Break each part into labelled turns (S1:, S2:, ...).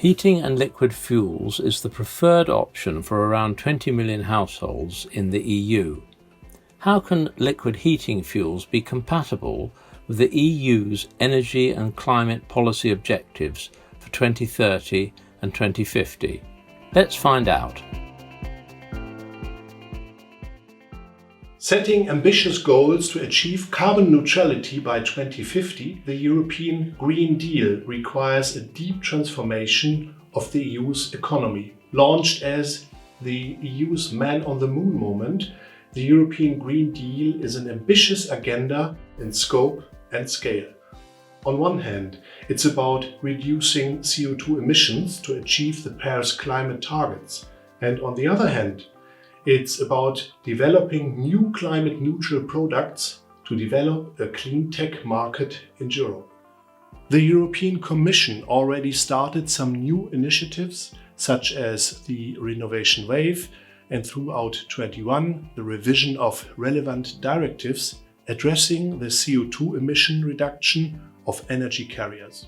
S1: Heating and liquid fuels is the preferred option for around 20 million households in the EU. How can liquid heating fuels be compatible with the EU's energy and climate policy objectives for 2030 and 2050? Let's find out.
S2: Setting ambitious goals to achieve carbon neutrality by 2050, the European Green Deal requires a deep transformation of the EU's economy. Launched as the EU's Man on the Moon moment, the European Green Deal is an ambitious agenda in scope and scale. On one hand, it's about reducing CO2 emissions to achieve the Paris climate targets, and on the other hand, it's about developing new climate-neutral products to develop a clean tech market in Europe. The European Commission already started some new initiatives, such as the Renovation Wave, and throughout 2021, the revision of relevant directives addressing the CO2 emission reduction of energy carriers.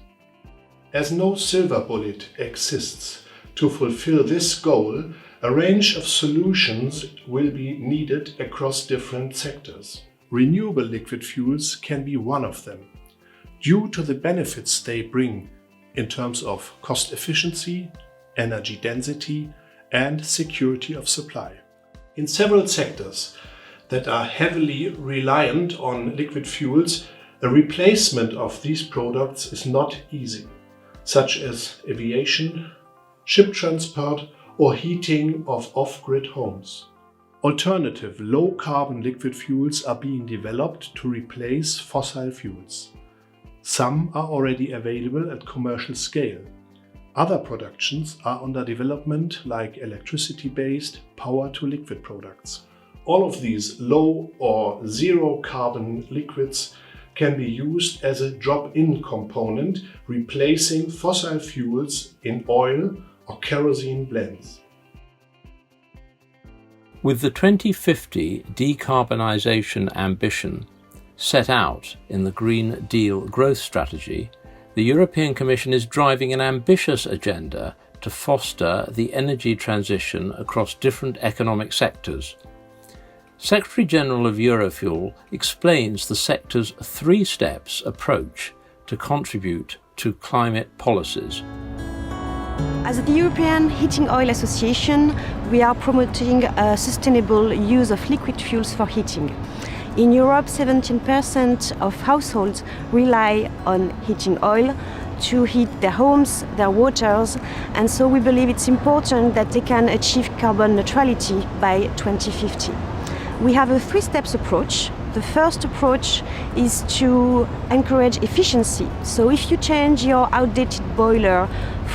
S2: As no silver bullet exists to fulfill this goal, a range of solutions will be needed across different sectors. Renewable liquid fuels can be one of them, due to the benefits they bring in terms of cost efficiency, energy density, and security of supply. In several sectors that are heavily reliant on liquid fuels, a replacement of these products is not easy, such as aviation, ship transport, or heating of off-grid homes. Alternative low-carbon liquid fuels are being developed to replace fossil fuels. Some are already available at commercial scale. Other productions are under development, like electricity-based power-to-liquid products. All of these low or zero-carbon liquids can be used as a drop-in component, replacing fossil fuels in oil or kerosene blends.
S1: With the 2050 decarbonisation ambition set out in the Green Deal growth strategy, the European Commission is driving an ambitious agenda to foster the energy transition across different economic sectors. Secretary-General of Eurofuel explains the sector's three-steps approach to contribute to climate policies.
S3: As the European Heating Oil Association, we are promoting a sustainable use of liquid fuels for heating. In Europe, 17% of households rely on heating oil to heat their homes, their waters, and so we believe it's important that they can achieve carbon neutrality by 2050. We have a three-steps approach. The first approach is to encourage efficiency. So if you change your outdated boiler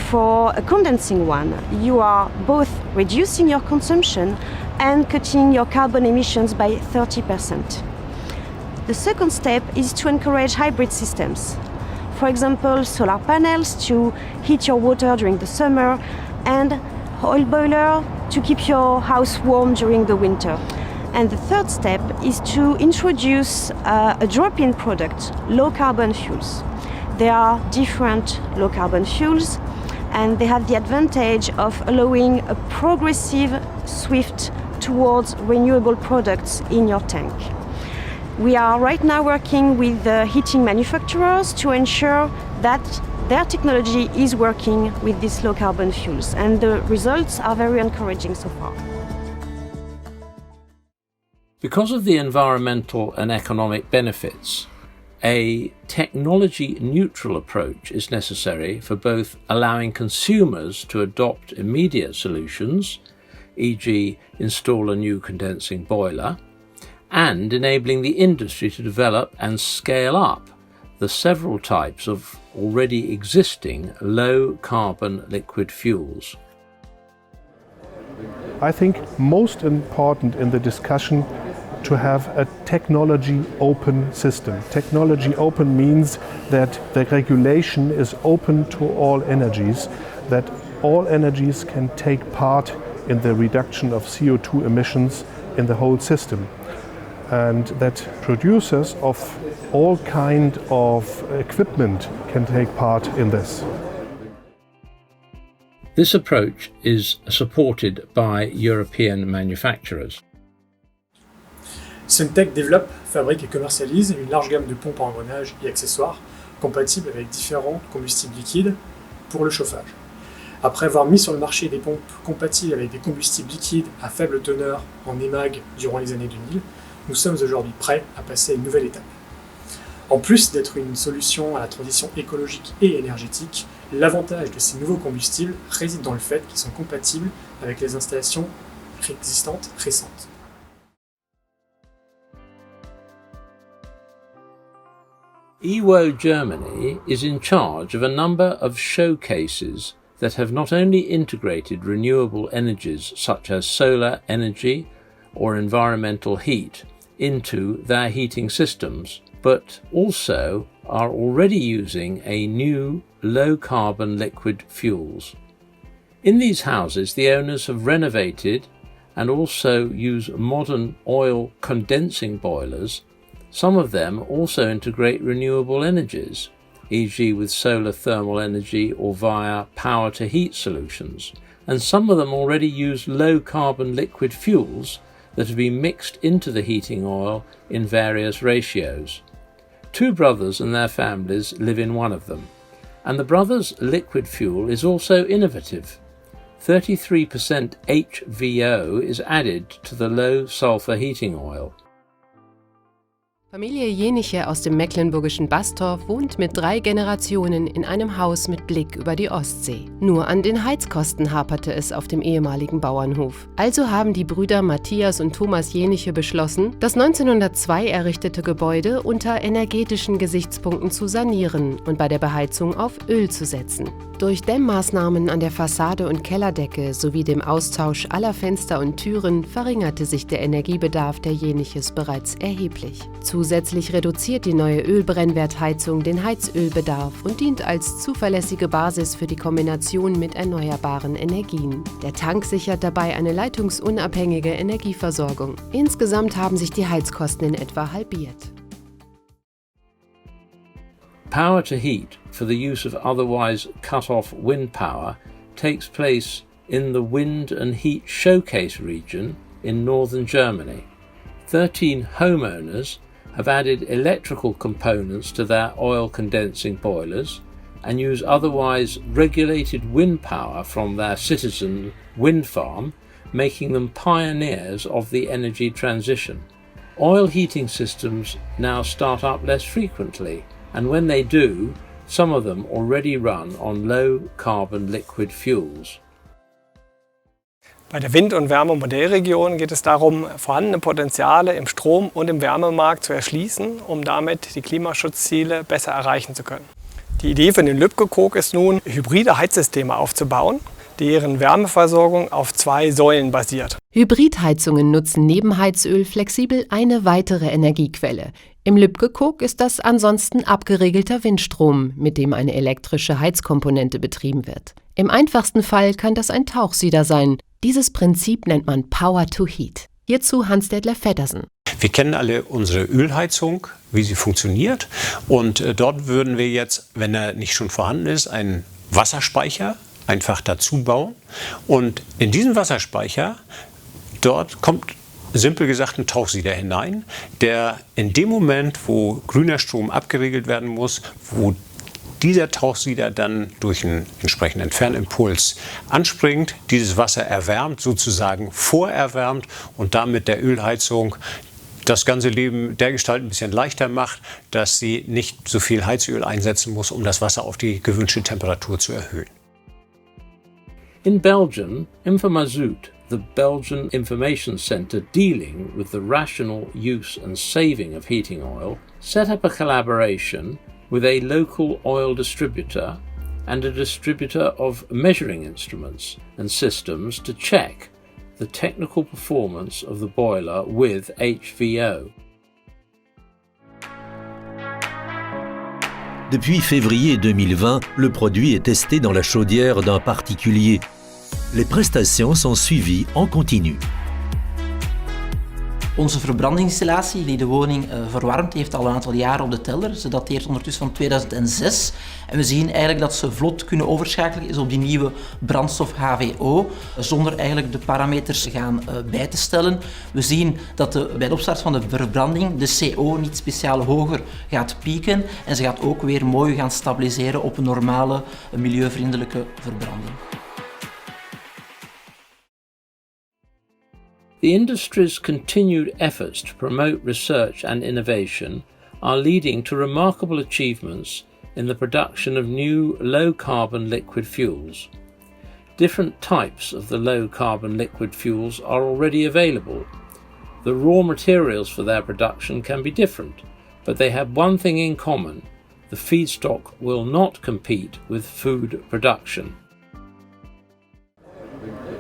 S3: for a condensing one, you are both reducing your consumption and cutting your carbon emissions by 30%. The second step is to encourage hybrid systems. For example, solar panels to heat your water during the summer and oil boiler to keep your house warm during the winter. And the third step is to introduce a drop-in product, low-carbon fuels. There are different low-carbon fuels, and they have the advantage of allowing a progressive shift towards renewable products in your tank. We are right now working with the heating manufacturers to ensure that their technology is working with these low-carbon fuels, and the results are very encouraging so far.
S1: Because of the environmental and economic benefits, a technology-neutral approach is necessary for both allowing consumers to adopt immediate solutions, e.g. install a new condensing boiler, and enabling the industry to develop and scale up the several types of already existing low-carbon liquid fuels.
S4: I think most important in the discussion to have a technology open system. Technology open means that the regulation is open to all energies, that all energies can take part in the reduction of CO2 emissions in the whole system, and that producers of all kind of equipment can take part in this.
S1: This approach is supported by European manufacturers.
S5: Suntech développe, fabrique et commercialise une large gamme de pompes à engrenages et accessoires compatibles avec différents combustibles liquides pour le chauffage. Après avoir mis sur le marché des pompes compatibles avec des combustibles liquides à faible teneur en émag durant les années 2000, nous sommes aujourd'hui prêts à passer à une nouvelle étape. En plus d'être une solution à la transition écologique et énergétique, l'avantage de ces nouveaux combustibles réside dans le fait qu'ils sont compatibles avec les installations existantes récentes.
S1: EUSEW Germany is in charge of a number of showcases that have not only integrated renewable energies such as solar energy or environmental heat into their heating systems, but also are already using a new low-carbon liquid fuels. In these houses, the owners have renovated and also use modern oil condensing boilers. Some of them also integrate renewable energies, e.g. with solar thermal energy or via power-to-heat solutions, and some of them already use low-carbon liquid fuels that have been mixed into the heating oil in various ratios. 2 brothers and their families live in one of them, and the brothers' liquid fuel is also innovative. 33% HVO is added to the low-sulfur heating oil.
S6: Familie Jeniche aus dem mecklenburgischen Bastorf wohnt mit 3 Generationen in einem Haus mit Blick über die Ostsee. Nur an den Heizkosten haperte es auf dem ehemaligen Bauernhof. Also haben die Brüder Matthias und Thomas Jeniche beschlossen, das 1902 errichtete Gebäude unter energetischen Gesichtspunkten zu sanieren und bei der Beheizung auf Öl zu setzen. Durch Dämmmaßnahmen an der Fassade und Kellerdecke sowie dem Austausch aller Fenster und Türen verringerte sich der Energiebedarf der Jeniches bereits erheblich. Zusätzlich reduziert die neue Ölbrennwertheizung den Heizölbedarf und dient als zuverlässige Basis für die Kombination mit erneuerbaren Energien. Der Tank sichert dabei eine leitungsunabhängige Energieversorgung. Insgesamt haben sich die Heizkosten in etwa halbiert.
S1: Power to heat for the use of otherwise cut-off wind power takes place in the wind and heat showcase region in northern Germany. 13 homeowners have added electrical components to their oil condensing boilers and use otherwise regulated wind power from their citizen wind farm, making them pioneers of the energy transition. Oil heating systems now start up less frequently, and when they do, some of them already run on low-carbon liquid fuels.
S7: Bei der Wind- und Wärmemodellregion geht es darum, vorhandene Potenziale im Strom- und im Wärmemarkt zu erschließen, um damit die Klimaschutzziele besser erreichen zu können. Die Idee für den Lübcke-Kog ist nun, hybride Heizsysteme aufzubauen, deren Wärmeversorgung auf 2 Säulen basiert.
S6: Hybridheizungen nutzen neben Heizöl flexibel eine weitere Energiequelle. Im Lübcke-Kog ist das ansonsten abgeregelter Windstrom, mit dem eine elektrische Heizkomponente betrieben wird. Im einfachsten Fall kann das ein Tauchsieder sein. Dieses Prinzip nennt man Power to Heat. Hierzu Hans-Detlev Feddersen.
S8: Wir kennen alle unsere Ölheizung, wie sie funktioniert. Und dort würden wir jetzt, wenn er nicht schon vorhanden ist, einen Wasserspeicher einfach dazu bauen. Und in diesen Wasserspeicher, dort kommt simpel gesagt ein Tauchsieder hinein, der in dem Moment, wo grüner Strom abgeregelt werden muss, wo dieser Tauchsieder dann durch einen entsprechenden Fernimpuls anspringt, dieses Wasser erwärmt, sozusagen vorerwärmt und damit der Ölheizung das ganze Leben dergestalt ein bisschen leichter macht, dass sie nicht so viel Heizöl einsetzen muss, um das Wasser auf die gewünschte Temperatur zu erhöhen.
S1: In Belgium, Informazout, the Belgian information centre dealing with the rational use and saving of heating oil, set up a collaboration with a local oil distributor and a distributor of measuring instruments and systems to check the technical performance of the boiler with HVO.
S9: Depuis février 2020, le produit est testé dans la chaudière d'un particulier. Les prestations sont suivies en continu.
S10: Onze verbrandingsinstallatie die de woning verwarmt heeft al een aantal jaren op de teller. Ze dateert ondertussen van 2006 en we zien eigenlijk dat ze vlot kunnen overschakelen is op die nieuwe brandstof HVO zonder eigenlijk de parameters gaan bij te stellen. We zien dat bij de opstart van de verbranding de CO niet speciaal hoger gaat pieken en ze gaat ook weer mooi gaan stabiliseren op een normale milieuvriendelijke verbranding.
S1: The industry's continued efforts to promote research and innovation are leading to remarkable achievements in the production of new low-carbon liquid fuels. Different types of the low-carbon liquid fuels are already available. The raw materials for their production can be different, but they have one thing in common: the feedstock will not compete with food production.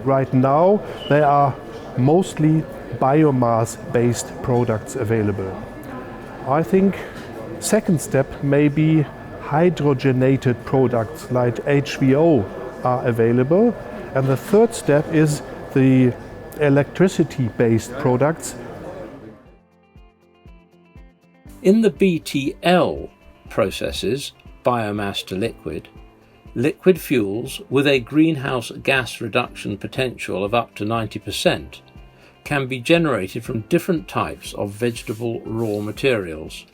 S4: Right now, there are mostly biomass-based products available. I think second step may be hydrogenated products like HVO are available, and the third step is the electricity-based products.
S1: In the BTL processes, biomass to liquid fuels with a greenhouse gas reduction potential of up to 90% can be generated from different types of vegetable raw materials.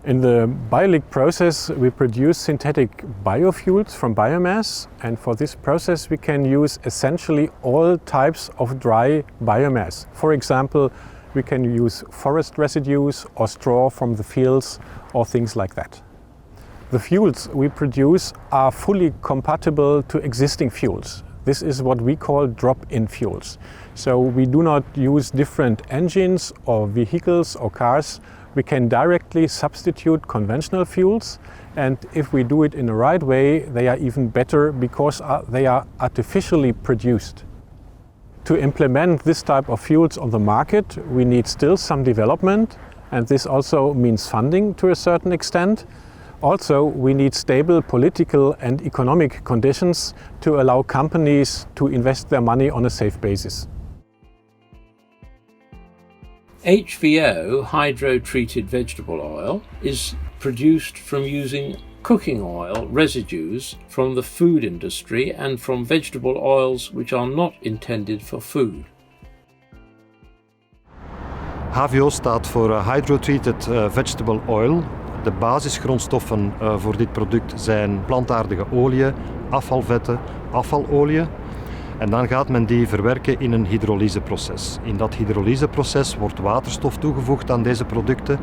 S11: In the BioLiq process, we produce synthetic biofuels from biomass, and for this process we can use essentially all types of dry biomass. For example, we can use forest residues or straw from the fields or things like that. The fuels we produce are fully compatible to existing fuels. This is what we call drop-in fuels. So we do not use different engines or vehicles or cars. We can directly substitute conventional fuels, and if we do it in the right way, they are even better because they are artificially produced. To implement this type of fuels on the market, we need still some development, and this also means funding to a certain extent. Also, we need stable political and economic conditions to allow companies to invest their money on a safe basis.
S1: HVO, hydro-treated vegetable oil, is produced from using cooking oil residues from the food industry and from vegetable oils which are not intended for food.
S12: HVO staat voor hydro-treated vegetable oil. De basisgrondstoffen voor dit product zijn plantaardige oliën, afvalvetten, afvaloliën. En dan gaat men die verwerken in een hydrolyseproces. In dat hydrolyseproces wordt waterstof toegevoegd aan deze producten.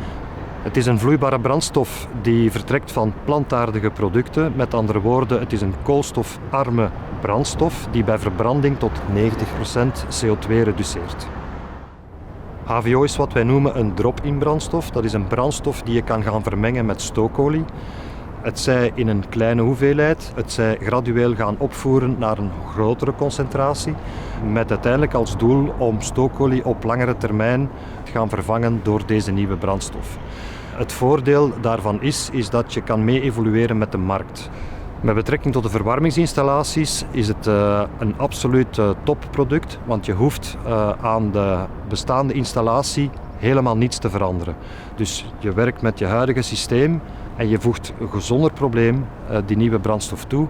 S12: Het is een vloeibare brandstof die vertrekt van plantaardige producten. Met andere woorden, het is een koolstofarme brandstof die bij verbranding tot 90% CO2 reduceert. HVO is wat wij noemen een drop-in brandstof. Dat is een brandstof die je kan gaan vermengen met stookolie. Het zij in een kleine hoeveelheid, het zij gradueel gaan opvoeren naar een grotere concentratie, met uiteindelijk als doel om stookolie op langere termijn te gaan vervangen door deze nieuwe brandstof. Het voordeel daarvan is dat je kan mee evolueren met de markt. Met betrekking tot de verwarmingsinstallaties is het een absoluut topproduct, want je hoeft aan de bestaande installatie helemaal niets te veranderen. Dus je werkt met je huidige systeem en je voegt zonder probleem die nieuwe brandstof toe.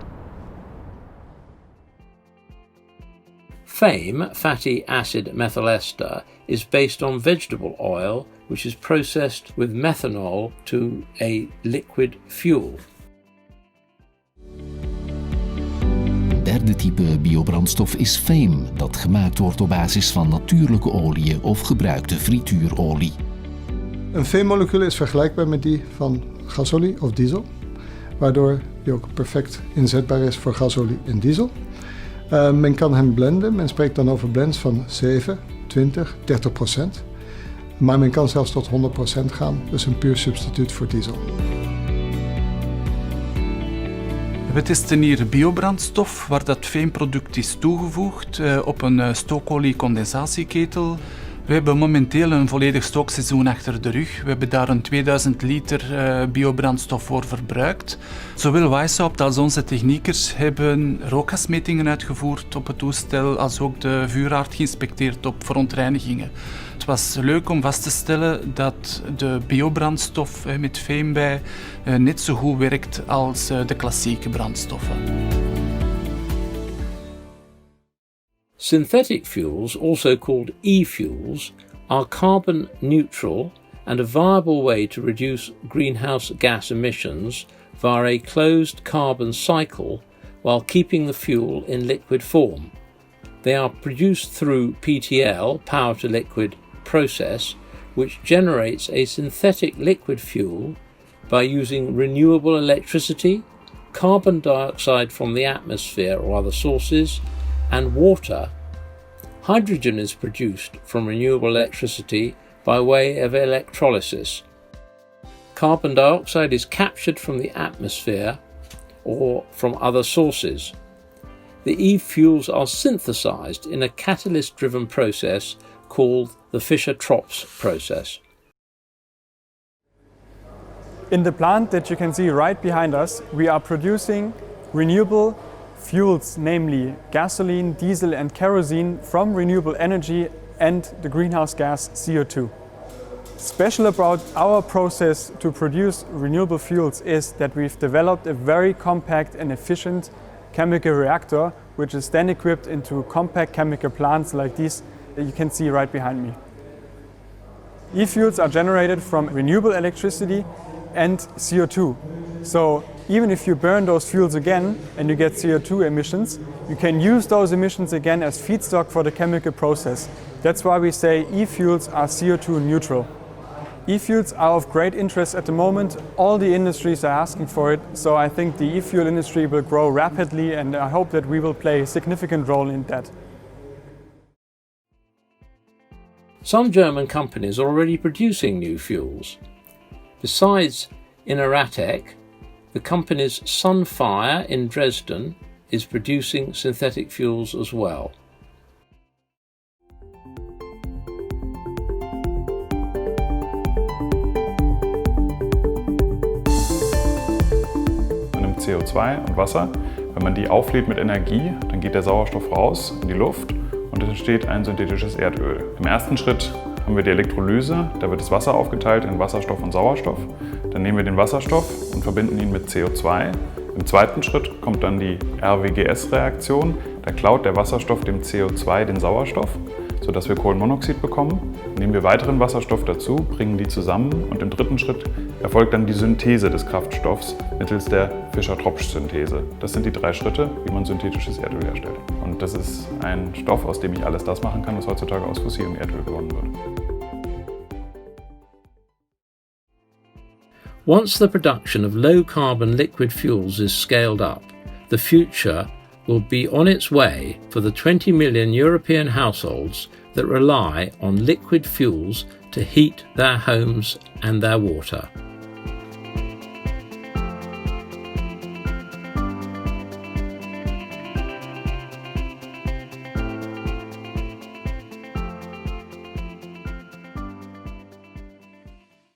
S1: FAME, fatty acid methyl ester, is based on vegetable oil which is processed with methanol to a liquid fuel.
S13: Derde type biobrandstof is FAME, dat gemaakt wordt op basis van natuurlijke oliën of gebruikte frituurolie.
S14: Een FAME-molecuul is vergelijkbaar met die van gasolie of diesel, waardoor die ook perfect inzetbaar is voor gasolie en diesel. Men kan hem blenden, men spreekt dan over blends van 7, 20, 30%. Maar men kan zelfs tot 100% gaan, dus een puur substituut voor diesel.
S15: We testen hier biobrandstof, waar dat FAME-product is toegevoegd op een stookolie-condensatieketel. We hebben momenteel een volledig stookseizoen achter de rug. We hebben daar een 2000 liter biobrandstof voor verbruikt. Zowel EUSEW als onze techniekers hebben rookgasmetingen uitgevoerd op het toestel, als ook de vuuraard geïnspecteerd op verontreinigingen. Het was leuk om vast te stellen dat de biobrandstof met FAME bij net zo goed werkt als de klassieke brandstoffen.
S1: Synthetic fuels, also called e-fuels, are carbon neutral and a viable way to reduce greenhouse gas emissions via a closed carbon cycle while keeping the fuel in liquid form. They are produced through PTL, power to liquid process, which generates a synthetic liquid fuel by using renewable electricity, carbon dioxide from the atmosphere or other sources, and water. Hydrogen is produced from renewable electricity by way of electrolysis. Carbon dioxide is captured from the atmosphere or from other sources. The e-fuels are synthesized in a catalyst-driven process called the Fischer-Tropsch process.
S16: In the plant that you can see right behind us, we are producing renewable fuels, namely gasoline, diesel and kerosene from renewable energy and the greenhouse gas CO2. Special about our process to produce renewable fuels is that we've developed a very compact and efficient chemical reactor, which is then equipped into compact chemical plants like these that you can see right behind me. E-fuels are generated from renewable electricity and CO2. So even if you burn those fuels again and you get CO2 emissions, you can use those emissions again as feedstock for the chemical process. That's why we say e-fuels are CO2 neutral. E-fuels are of great interest at the moment. All the industries are asking for it, so I think the e-fuel industry will grow rapidly, and I hope that we will play a significant role in that.
S1: Some German companies are already producing new fuels. Besides Innoratec, the company's Sunfire in Dresden is producing synthetic fuels as well.
S17: Man nimmt CO2 und Wasser. Wenn man die auflädt mit Energie, dann geht der Sauerstoff raus in die Luft und es entsteht ein synthetisches Erdöl. Im ersten Schritt haben wir die Elektrolyse, da wird das Wasser aufgeteilt in Wasserstoff und Sauerstoff. Dann nehmen wir den Wasserstoff und verbinden ihn mit CO2. Im zweiten Schritt kommt dann die RWGS-Reaktion. Da klaut der Wasserstoff dem CO2 den Sauerstoff, sodass wir Kohlenmonoxid bekommen. Nehmen wir weiteren Wasserstoff dazu, bringen die zusammen und im dritten Schritt erfolgt dann die Synthese des Kraftstoffs mittels der Fischer-Tropsch-Synthese. Das sind die 3 Schritte, wie man synthetisches Erdöl herstellt. Und das ist ein Stoff, aus dem ich alles das machen kann, was heutzutage aus fossilem Erdöl gewonnen wird.
S1: Once the production of low-carbon liquid fuels is scaled up, the future will be on its way for the 20 million European households that rely on liquid fuels to heat their homes and their water.